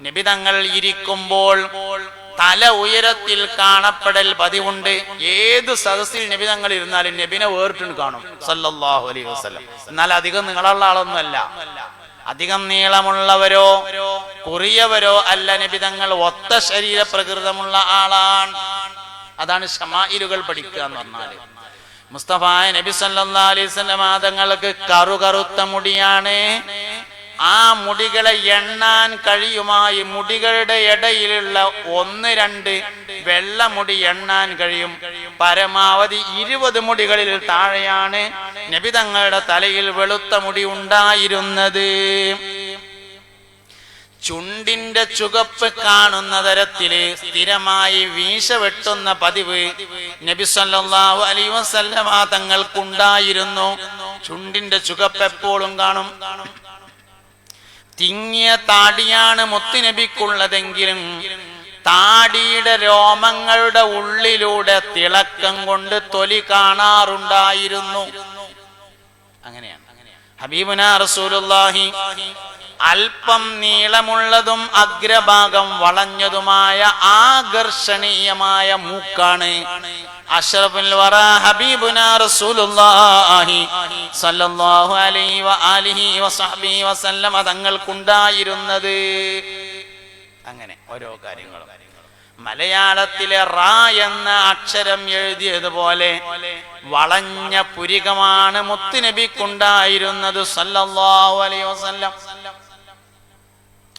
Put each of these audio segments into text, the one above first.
നബി തങ്ങൾ ഇരിക്കുമ്പോൾ തല ഉയരത്തിൽ കാണപ്പെടൽ പതിവുണ്ട്. ഏത് സദസ്സിൽ നബി തങ്ങൾ ഇരുന്നാലും നബിനെ വേറിട്ട് കാണും സല്ലല്ലാഹു അലൈഹി വസല്ലം. എന്നാൽ അധികം നീളമുള്ള ആളൊന്നുമല്ല, അധികം നീളമുള്ളവരോ കുറിയവരോ അല്ല നബി തങ്ങൾ. ഒത്ത ശരീര പ്രകൃതമുള്ള ആളാണ്. അതാണ് ശമായിലുകൾ പഠിക്കുക എന്ന് പറഞ്ഞാല്. മുസ്തഫായ നബി സല്ലല്ലാഹു അലൈഹി വസല്ലം തങ്ങൾക്ക് കറുകറുത്ത മുടിയാണ്. ആ മുടികളെ എണ്ണാൻ കഴിയുമായി മുടികളുടെ ഇടയിലുള്ള 1-2 വെള്ളമുടി എണ്ണാൻ കഴിയും. പരമാവധി 20 മുടികളിൽ താഴെയാണ് നബി തങ്ങളുടെ തലയിൽ വെളുത്ത മുടി ഉണ്ടായിരുന്നത്. ചുണ്ടിന്റെ ചുവപ്പ് കാണുന്ന തരത്തില് സ്ഥിരമായി വീശ വെട്ടുന്ന പതിവ് നബി സല്ലല്ലാഹു അലൈഹി വസല്ലമ തങ്ങൾക്കുണ്ടായിരുന്നു. ചുണ്ടിന്റെ ചുവപ്പ് എപ്പോഴും കാണും. തിങ്ങിയ താടിയാണ് മുത്തുനബിക്കുള്ളതെങ്കിലും താടിയുടെ രോമങ്ങളുടെ ഉള്ളിലൂടെ തിളക്കം കൊണ്ട് തൊലി കാണാറുണ്ടായിരുന്നു. അങ്ങനെയാണ് ഹബീബുനാ റസൂലുള്ളാഹി അല്പം നീളമുള്ളതും അഗ്രഭാഗം വളഞ്ഞതുമായ ആകർഷണീയമായ മൂക്കാണ് അഷ്റഫുൽ വറ ഹബീബുനാ റസൂലുള്ളാഹി സ്വല്ലല്ലാഹു അലൈഹി വആലിഹി വസഹ്ബിഹി വസല്ലം തങ്ങൾക്കുണ്ടായിരുന്നത്. അങ്ങനെ ഓരോ കാര്യങ്ങളും മലയാളത്തിലെ റാ എന്ന അക്ഷരം എഴുതിയതുപോലെ വളഞ്ഞ പുരികമാണ് മുത്തുനബിക്കുണ്ടായിരുന്നത് സല്ലല്ലാഹു അലൈഹി വസല്ലം.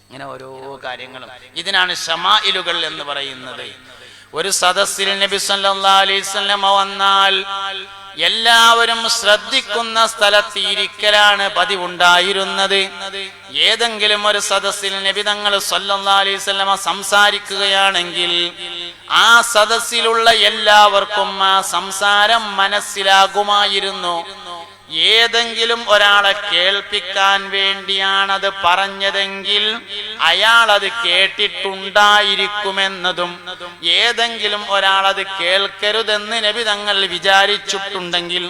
ഇങ്ങനെ ഓരോ കാര്യങ്ങളും. ഇതിനാണ് ശമായിലുകൾ എന്ന് പറയുന്നത്. ഒരു സദസ്സിൽ നബി സല്ലല്ലാഹു അലൈഹി വസല്ലം വന്നാൽ എല്ലാവരും ശ്രദ്ധിക്കുന്ന സ്ഥലത്ത് ഇരിക്കലാണ് പതിവുണ്ടായിരുന്നത്. ഏതെങ്കിലും ഒരു സദസ്സിൽ നബി തങ്ങൾ സല്ലല്ലാഹു അലൈഹി വസല്ലം സംസാരിക്കുകയാണെങ്കിൽ ആ സദസ്സിലുള്ള എല്ലാവർക്കും ആ സംസാരം മനസ്സിലാകുമായിരുന്നു. ഏതെങ്കിലും ഒരാളെ കേൾപ്പിക്കാൻ വേണ്ടിയാണത് പറഞ്ഞതെങ്കിൽ അയാൾ അത് കേട്ടിട്ടുണ്ടായിരിക്കുമെന്നതും ഏതെങ്കിലും ഒരാളത് കേൾക്കരുതെന്ന് നബി തങ്ങൾ വിചാരിച്ചിട്ടുണ്ടെങ്കിൽ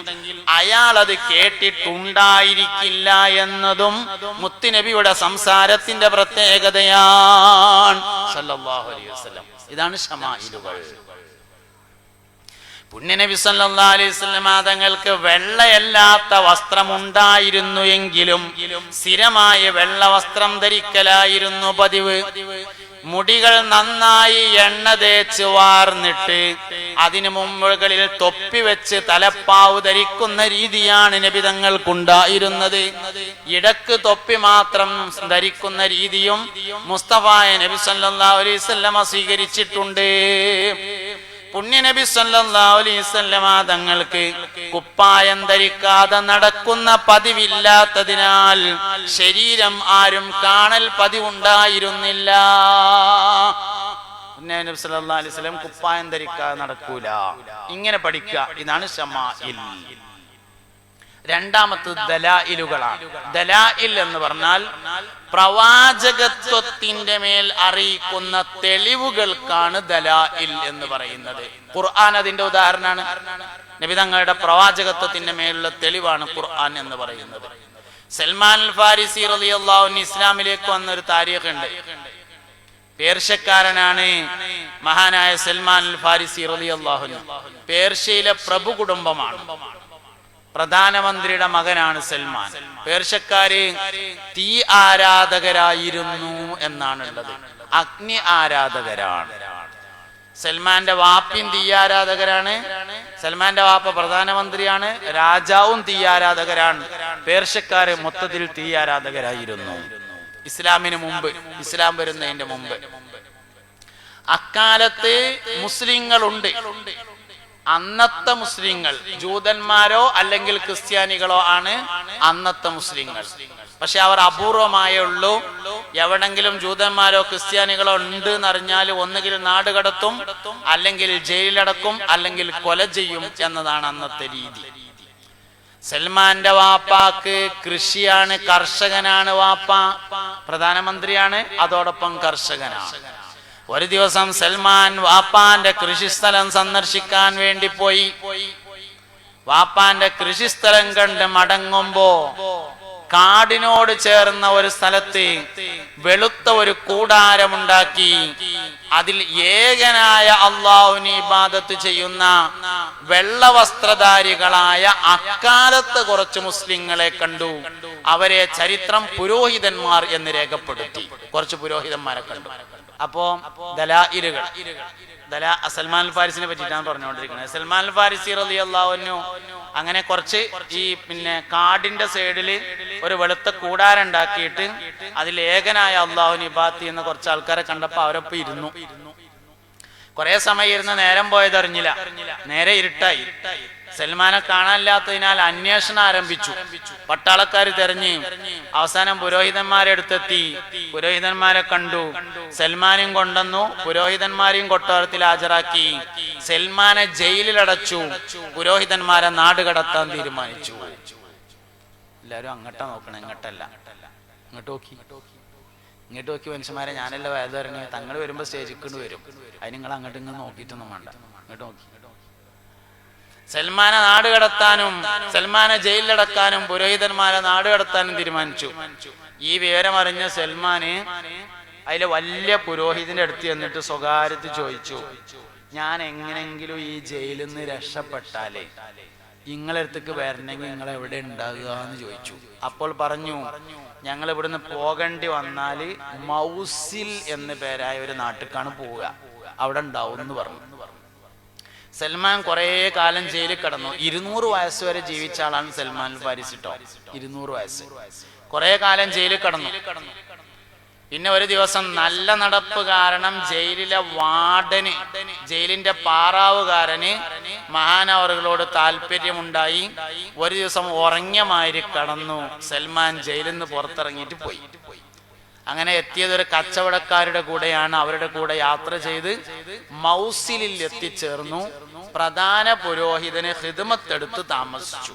അയാൾ അത് കേട്ടിട്ടുണ്ടായിരിക്കില്ല എന്നതും മുത്തുനബിയുടെ സംസാരത്തിന്റെ പ്രത്യേകതയാണ് സല്ലല്ലാഹു അലൈഹി വസല്ലം. ഇതാണ് ശമായിലുകൾ. പുണ്യനബി സല്ലല്ലാഹു അലൈഹി വസല്ലം തങ്ങൾക്ക് വെള്ളയല്ലാത്ത വസ്ത്രമുണ്ടായിരുന്നു എങ്കിലും സ്ഥിരമായ വെള്ള വസ്ത്രം ധരിക്കലായിരുന്നു പതിവ്. മുടികൾ നന്നായി എണ്ണ തേച്ച് വാർന്നിട്ട് അതിനു മുമ്പുകളിൽ തൊപ്പി വെച്ച് തലപ്പാവ് ധരിക്കുന്ന രീതിയാണ് നബി തങ്ങൾക്കുണ്ടായിരുന്നത്. ഇടക്ക് തൊപ്പി മാത്രം ധരിക്കുന്ന രീതിയും മുസ്തഫായ നബി സല്ലല്ലാഹു അലൈഹി വസല്ലം സ്വീകരിച്ചിട്ടുണ്ട്. പുണ്യനബി സല്ലല്ലാഹു അലൈഹി വസല്ലം തങ്ങൾക്ക് കുപ്പായം ധരിക്കാതെ നടക്കുന്ന പതിവില്ലാത്തതിനാൽ ശരീരം ആരും കാണൽ പതിവുണ്ടായിരുന്നില്ല. പുണ്യനബി സല്ലല്ലാഹു അലൈഹി വസല്ലം കുപ്പായം ധരിക്കാതെ നടക്കൂല. ഇങ്ങനെ പഠിക്കുക. ഇതാണ് ശമാഇൽ. രണ്ടാമത്തത് ദലായിലുകളാണ്. ദലായിൽ എന്ന് പറഞ്ഞാൽ പ്രവാചകത്വത്തിന്റെ മേൽ അറിയിക്കുന്ന തെളിവുകൾക്കാണ് ദലായിൽ എന്ന് പറയുന്നത്. ഖുർആൻ അതിന്റെ ഉദാഹരണമാണ്. നബി തങ്ങളുടെ പ്രവാചകത്വത്തിന്റെ മേലുള്ള തെളിവാണ് ഖുർആൻ എന്ന് പറയുന്നത്. സൽമാൻ അൽ ഫാരിസി റളിയല്ലാഹു അൻഹു ഇസ്ലാമിലേക്ക് വന്ന ഒരു താരീഖ് ഉണ്ട്. പേർഷ്യക്കാരനാണ് മഹാനായ സൽമാൻ അൽ ഫാരിസി റളിയല്ലാഹു അൻഹു. പേർഷ്യയിലെ പ്രഭു കുടുംബമാണ്. പ്രധാനമന്ത്രിയുടെ മകനാണ് സൽമാൻ. പേർഷ്യക്കാര് തീ ആരാധകരായിരുന്നു എന്നാണുള്ളത്. അഗ്നി ആരാധകരാണ്. സൽമാന്റെ വാപ്പയും തീ ആരാധകരാണ്. സൽമാന്റെ വാപ്പ പ്രധാനമന്ത്രിയാണ്. രാജാവും തീ ആരാധകരാണ്. പേർഷ്യക്കാര് മൊത്തത്തിൽ തീ ആരാധകരായിരുന്നു. ഇസ്ലാമിന് മുമ്പ്, ഇസ്ലാം വരുന്നതിന്റെ മുമ്പ്. അക്കാലത്ത് മുസ്ലിങ്ങളുണ്ട്. അന്നത്തെ മുസ്ലിങ്ങൾ ജൂതന്മാരോ അല്ലെങ്കിൽ ക്രിസ്ത്യാനികളോ ആണ് അന്നത്തെ മുസ്ലിങ്ങൾ. പക്ഷെ അവർ അപൂർവമായേ ഉള്ളൂ. എവിടെങ്കിലും ജൂതന്മാരോ ക്രിസ്ത്യാനികളോ ഉണ്ട് എന്നറിഞ്ഞാൽ ഒന്നുകിൽ നാട് കടത്തും, അല്ലെങ്കിൽ ജയിലിലടക്കും, അല്ലെങ്കിൽ കൊല ചെയ്യും എന്നതാണ് അന്നത്തെ രീതി. സൽമാന്റെ വാപ്പാക്ക് കൃഷിയാണ്, കർഷകനാണ്. വാപ്പ പ്രധാനമന്ത്രിയാണ്, അതോടൊപ്പം കർഷകനാണ്. ഒരു ദിവസം സൽമാൻ വാപ്പാന്റെ കൃഷിസ്ഥലം സന്ദർശിക്കാൻ വേണ്ടി പോയി. വാപ്പാന്റെ കൃഷിസ്ഥലം കണ്ട് മടങ്ങുമ്പോ കാടിനോട് ചേർന്ന ഒരു സ്ഥലത്ത് വെളുത്ത ഒരു കൂടാരമുണ്ടാക്കി അതിൽ ഏകനായ അള്ളാഹുവിനെ ഇബാദത്ത് ചെയ്യുന്ന വെള്ളവസ്ത്രധാരികളായ അക്കാലത്ത് കുറച്ച് മുസ്ലിങ്ങളെ കണ്ടു. അവരെ ചരിത്രം പുരോഹിതന്മാർ എന്ന് രേഖപ്പെടുത്തി. കുറച്ച് പുരോഹിതന്മാരെ കണ്ടു. അപ്പോ ദലായിലുകൾ, സൽമാൻ അൽ ഫാരിസിനെ പറ്റിയിട്ടാണ് പറഞ്ഞുകൊണ്ടിരിക്കുന്നത്. സൽമാൻ അൽ ഫാരിസി റളിയല്ലാഹു അൻഹു അങ്ങനെ കുറച്ച് ഈ കാടിന്റെ സൈഡില് ഒരു വെളുത്ത കൂടാരം ഉണ്ടാക്കിയിട്ട് അതിൽ ഏകനായ അള്ളാഹുവിനെ ഇബാദത്ത് ചെയ്യുന്ന കുറച്ച് ആൾക്കാരെ കണ്ടപ്പോ അവരൊപ്പം ഇരുന്നു. കുറെ സമയം ഇരുന്ന് നേരം പോയതറിഞ്ഞില്ല. നേരെ ഇരുട്ടായി. സൽമാനെ കാണാനില്ലാത്തതിനാൽ അന്വേഷണം ആരംഭിച്ചു. പട്ടാളക്കാർ തെരഞ്ഞ് അവസാനം പുരോഹിതന്മാരെ അടുത്തെത്തി. പുരോഹിതന്മാരെ കണ്ടു. സൽമാനെയും കൊണ്ടുവന്നു. പുരോഹിതന്മാരെയും കൊട്ടാരത്തിൽ ഹാജരാക്കി. സൽമാനെ ജയിലിലടച്ചു. പുരോഹിതന്മാരെ നാട് കടത്താൻ തീരുമാനിച്ചു. എല്ലാരും അങ്ങോട്ടാ നോക്കണം, ഇങ്ങോട്ടല്ല. ഇങ്ങോട്ട് നോക്കി, ഇങ്ങോട്ട് നോക്കി മനുഷ്യന്മാരെ. ഞാനല്ല വേദം ഇറങ്ങി. തങ്ങൾ വരുമ്പോ സ്റ്റേജിൽ കൊണ്ട് വരും. അതിന് നിങ്ങൾ അങ്ങോട്ട് ഇങ്ങനെ നോക്കിയിട്ടൊന്നും വേണ്ട. ഇങ്ങോട്ട് നോക്കി. സൽമാനെ നാട് കടത്താനും സൽമാനെ ജയിലിലടക്കാനും പുരോഹിതന്മാരെ നാട് കടത്താനും തീരുമാനിച്ചു. ഈ വിവരം അറിഞ്ഞ സൽമാന് അതിലെ വലിയ പുരോഹിതന്റെ അടുത്ത് എന്നിട്ട് സ്വകാര്യത്തിൽ ചോദിച്ചു, ഞാൻ എങ്ങനെങ്കിലും ഈ ജയിലിൽ നിന്ന് രക്ഷപ്പെട്ടാലേ നിങ്ങളെ അടുത്തേക്ക് വരണമെങ്കിൽ നിങ്ങൾ എവിടെ ഉണ്ടാകുക എന്ന് ചോദിച്ചു. അപ്പോൾ പറഞ്ഞു, ഞങ്ങൾ ഇവിടുന്ന് പോകേണ്ടി വന്നാല് മൗസിൽ എന്ന പേരായ ഒരു നാട്ടിലേക്കാണ് പോവുക, അവിടെ ഉണ്ടാവും എന്ന് പറഞ്ഞു. സൽമാൻ കുറെ കാലം ജയിലിൽ കിടന്നു. 200 വയസ്സ് വരെ ജീവിച്ച ആളാണ് സൽമാൻ അൽ ഫാരിസി ട്ടോ. 200 വയസ്സ് കുറെ കാലം ജയിലിൽ കിടന്നു. പിന്നെ ഒരു ദിവസം നല്ല നടപ്പ് കാരണം ജയിലിലെ വാർഡന്, ജയിലിന്റെ പാറാവുകാരന് മഹാനവറുകളോട് താല്പര്യമുണ്ടായി. ഒരു ദിവസം ഉറങ്ങിയ മാതിരി കടന്നു. സൽമാൻ ജയിലിൽ നിന്ന് പുറത്തിറങ്ങിയിട്ട് പോയി. അങ്ങനെ എത്തിയത് ഒരു കച്ചവടക്കാരുടെ കൂടെയാണ്. അവരുടെ കൂടെ യാത്ര ചെയ്ത് മൗസിലിൽ എത്തിച്ചേർന്നു. പ്രധാന പുരോഹിതന് ഖിദ്മത്തെടുത്ത് താമസിച്ചു.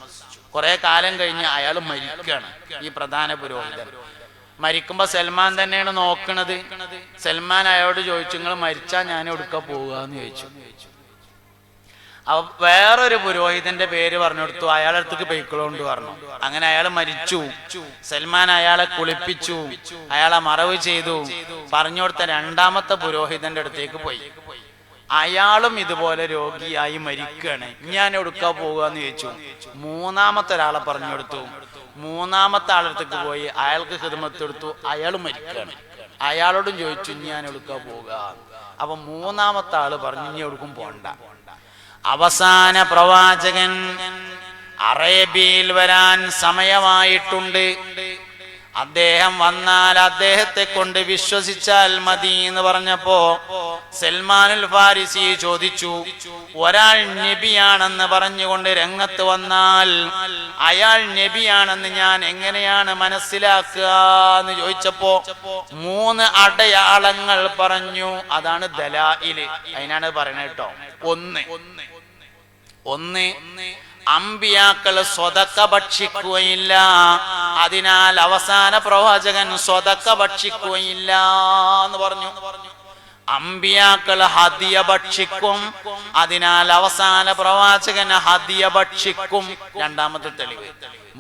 കുറെ കാലം കഴിഞ്ഞ് അയാൾ മരിക്കുകയാണ്. ഈ പ്രധാന പുരോഹിതൻ മരിക്കുമ്പോ സൽമാൻ തന്നെയാണ് നോക്കണത്. സൽമാൻ അയാളോട് ചോദിച്ചു, നിങ്ങൾ മരിച്ചാ ഞാൻ എവിടുക്ക പോവുക എന്ന് ചോദിച്ചു. വേറൊരു പുരോഹിതന്റെ പേര് പറഞ്ഞു കൊടുത്തു. അയാളെ അടുത്തേക്ക് പൊയ്ക്കളോണ്ട് പറഞ്ഞു. അങ്ങനെ അയാൾ മരിച്ചു. സൽമാൻ അയാളെ കുളിപ്പിച്ചു, അയാളെ മറവ് ചെയ്തു. പറഞ്ഞു കൊടുത്ത രണ്ടാമത്തെ പുരോഹിതന്റെ അടുത്തേക്ക് പോയി. അയാളും ഇതുപോലെ രോഗിയായി മരിക്കുകയാണ്. ഞാൻ എവിടുക്കാ പോവുക എന്ന് ചോദിച്ചു. മൂന്നാമത്തെ ഒരാളെ പറഞ്ഞു കൊടുത്തു. മൂന്നാമത്തെ ആളടുത്തേക്ക് പോയി. അയാൾക്ക് ഖിദ്മത്ത് കൊടുത്തു. അയാൾ മരിക്കുകയാണ്. അയാളോടും ചോദിച്ചു, ഞാൻ എവിടുക്കാ പോവുക. അപ്പൊ മൂന്നാമത്തെ ആള് പറഞ്ഞു, ഇനി എവിടേക്കും പോണ്ട. അവസാന പ്രവാചകൻ അറേബ്യയിൽ വരാൻ സമയമായിട്ടുണ്ട്. അദ്ദേഹം വന്നാൽ അദ്ദേഹത്തെ കൊണ്ട് വിശ്വസിച്ചാൽ മതി എന്ന് പറഞ്ഞപ്പോ സൽമാനുൽ ഫാരിസി ചോദിച്ചു, ഒരാൾ നബിയാണെന്ന് പറഞ്ഞുകൊണ്ട് രംഗത്ത് വന്നാൽ അയാൾ നബിയാണെന്ന് ഞാൻ എങ്ങനെയാണ് മനസ്സിലാക്കുക എന്ന് ചോദിച്ചപ്പോ 3 അടയാളങ്ങൾ പറഞ്ഞു. അതാണ് ദലായില്. അതിനാണ് പറയണത് കേട്ടോ. ഒന്ന് അമ്പിയാക്കൾ സ്വതക്ക ഭക്ഷിക്കുകയില്ല. അതിനാൽ അവസാന പ്രവാചകൻ സ്വതക്ക ഭക്ഷിക്കുകയില്ല എന്ന് പറഞ്ഞു. അമ്പിയാക്കൾ ഹദിയ ഭക്ഷിക്കും. അതിനാൽ അവസാന പ്രവാചകൻ ഹദിയ ഭക്ഷിക്കും. രണ്ടാമത്തെ തെളിവ്.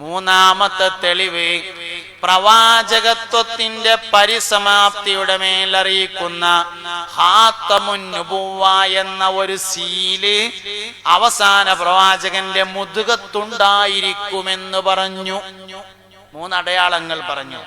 മൂന്നാമത്തെ തെളിവ്, പ്രവാചകത്വത്തിന്റെ പരിസമാപ്തിയുടെ മേൽ അറിയിക്കുന്ന ഖാതമുൻ നുബുവ്വ എന്ന ഒരു സീല് അവസാന പ്രവാചകന്റെ മുതുകത്തുണ്ടായിരിക്കുമെന്ന് പറഞ്ഞു. 3 അടയാളങ്ങൾ പറഞ്ഞു.